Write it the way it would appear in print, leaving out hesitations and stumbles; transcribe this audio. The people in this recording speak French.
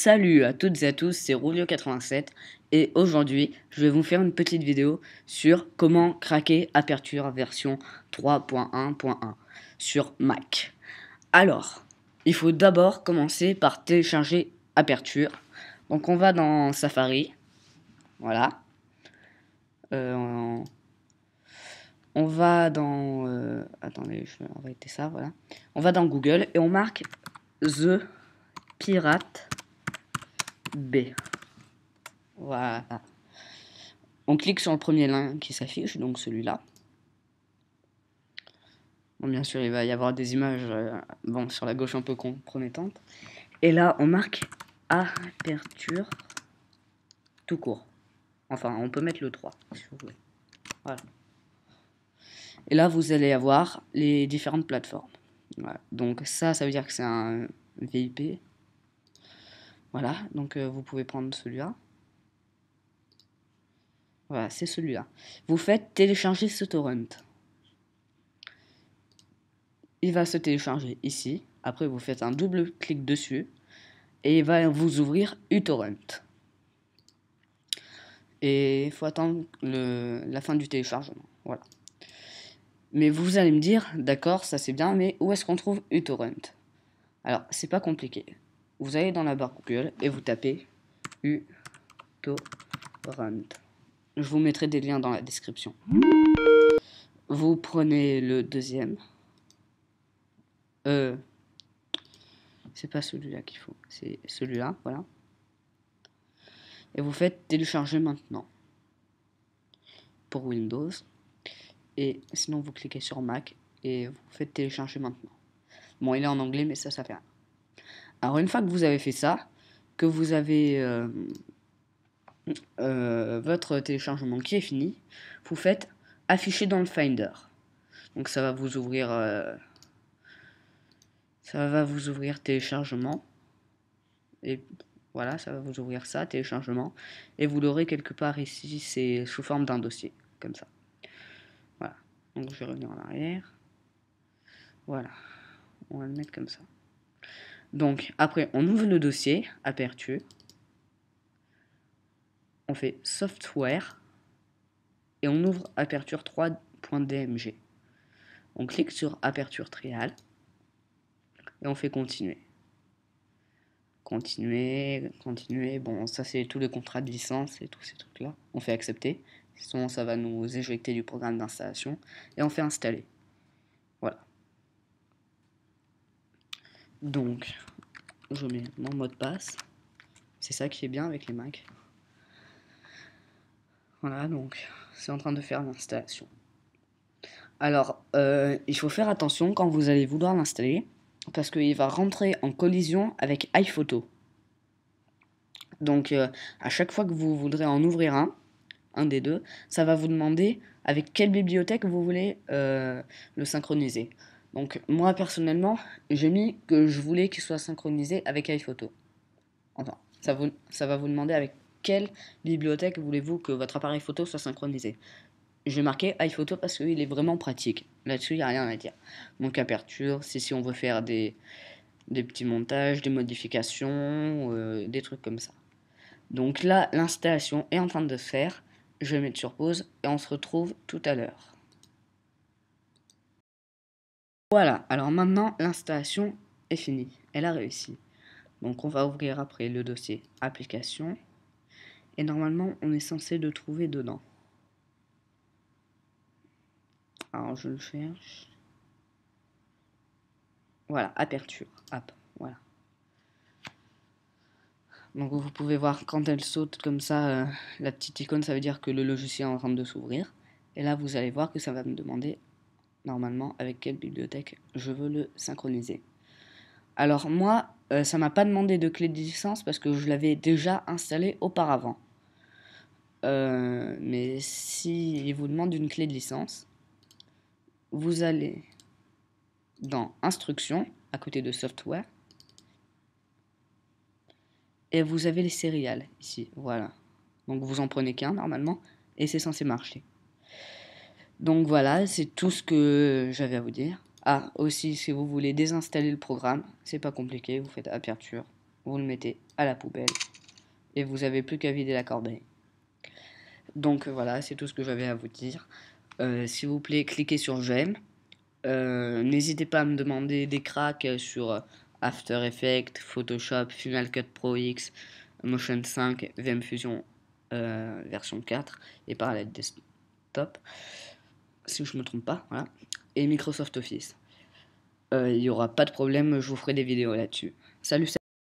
Salut à toutes et à tous, c'est Roulio87 et aujourd'hui je vais vous faire une petite vidéo sur comment craquer Aperture version 3.1.1 sur Mac. Alors, il faut d'abord commencer par télécharger Aperture. Donc on va dans Safari, voilà. On va dans... attendez, je vais arrêter ça, voilà. On va dans Google et on marque The Pirate B. Voilà. On clique sur le premier lien qui s'affiche, donc celui-là. Bon, bien sûr, il va y avoir des images bon, sur la gauche un peu compromettantes. Et là, on marque Aperture tout court. Enfin, on peut mettre le 3, si vous voulez. Voilà. Et là, vous allez avoir les différentes plateformes. Voilà. Donc ça veut dire que c'est un VIP. Voilà, donc vous pouvez prendre celui-là. Voilà, c'est celui-là. Vous faites télécharger ce torrent. Il va se télécharger ici. Après, vous faites un double clic dessus. Et il va vous ouvrir uTorrent. Et il faut attendre la fin du téléchargement. Voilà. Mais vous allez me dire, d'accord, ça c'est bien, mais où est-ce qu'on trouve uTorrent? Alors, c'est pas compliqué. Vous allez dans la barre Google et vous tapez uTorrent. Je vous mettrai des liens dans la description. Vous prenez le deuxième. C'est pas celui-là qu'il faut, c'est celui-là, voilà. Et vous faites télécharger maintenant pour Windows. Et sinon vous cliquez sur Mac et vous faites télécharger maintenant. Bon, il est en anglais, mais ça fait rien. Alors une fois que vous avez fait ça, que vous avez votre téléchargement qui est fini, vous faites afficher dans le Finder. Donc ça va vous ouvrir téléchargement. Et voilà, ça va vous ouvrir ça, téléchargement. Et vous l'aurez quelque part ici, c'est sous forme d'un dossier, comme ça. Voilà. Donc je vais revenir en arrière. Voilà. On va le mettre comme ça. Donc après, on ouvre le dossier, Aperture. On fait Software. Et on ouvre Aperture 3.dmg. On clique sur Aperture Trial. Et on fait continuer. Continuer. Bon, ça c'est tous les contrats de licence et tous ces trucs-là. On fait accepter. Sinon, ça va nous éjecter du programme d'installation. Et on fait installer. Voilà. Donc, je mets mon mot de passe. C'est ça qui est bien avec les Mac. Voilà, donc, c'est en train de faire l'installation. Alors, il faut faire attention quand vous allez vouloir l'installer, parce qu'il va rentrer en collision avec iPhoto. Donc, à chaque fois que vous voudrez en ouvrir un des deux, ça va vous demander avec quelle bibliothèque vous voulez le synchroniser. Donc, moi, personnellement, j'ai mis que je voulais qu'il soit synchronisé avec iPhoto. Enfin, ça va vous demander avec quelle bibliothèque voulez-vous que votre appareil photo soit synchronisé. Je vais marquer iPhoto parce qu'il est vraiment pratique. Là-dessus, il n'y a rien à dire. Donc, Aperture, c'est si on veut faire des petits montages, des modifications, des trucs comme ça. Donc là, l'installation est en train de se faire. Je vais mettre sur pause et on se retrouve tout à l'heure. Voilà, alors maintenant, l'installation est finie. Elle a réussi. Donc on va ouvrir après le dossier application. Et normalement, on est censé le trouver dedans. Alors je le cherche. Voilà, Aperture, app, voilà. Donc vous pouvez voir quand elle saute comme ça, la petite icône, ça veut dire que le logiciel est en train de s'ouvrir. Et là, vous allez voir que ça va me demander normalement avec quelle bibliothèque je veux le synchroniser. Alors moi, ça m'a pas demandé de clé de licence parce que je l'avais déjà installé auparavant. Mais si il vous demande une clé de licence, vous allez dans Instructions, à côté de Software, et vous avez les céréales ici, voilà. Donc vous en prenez qu'un normalement, et c'est censé marcher. Donc voilà, c'est tout ce que j'avais à vous dire. Ah, aussi, si vous voulez désinstaller le programme, c'est pas compliqué, vous faites Aperture, vous le mettez à la poubelle et vous avez plus qu'à vider la corbeille. Donc voilà, c'est tout ce que j'avais à vous dire. S'il vous plaît, cliquez sur j'aime. N'hésitez pas à me demander des cracks sur After Effects, Photoshop, Final Cut Pro X, Motion 5, VM Fusion version 4 et Parallel Desktop, si je me trompe pas, voilà, et Microsoft Office. Il n'y aura pas de problème, je vous ferai des vidéos là-dessus. Salut!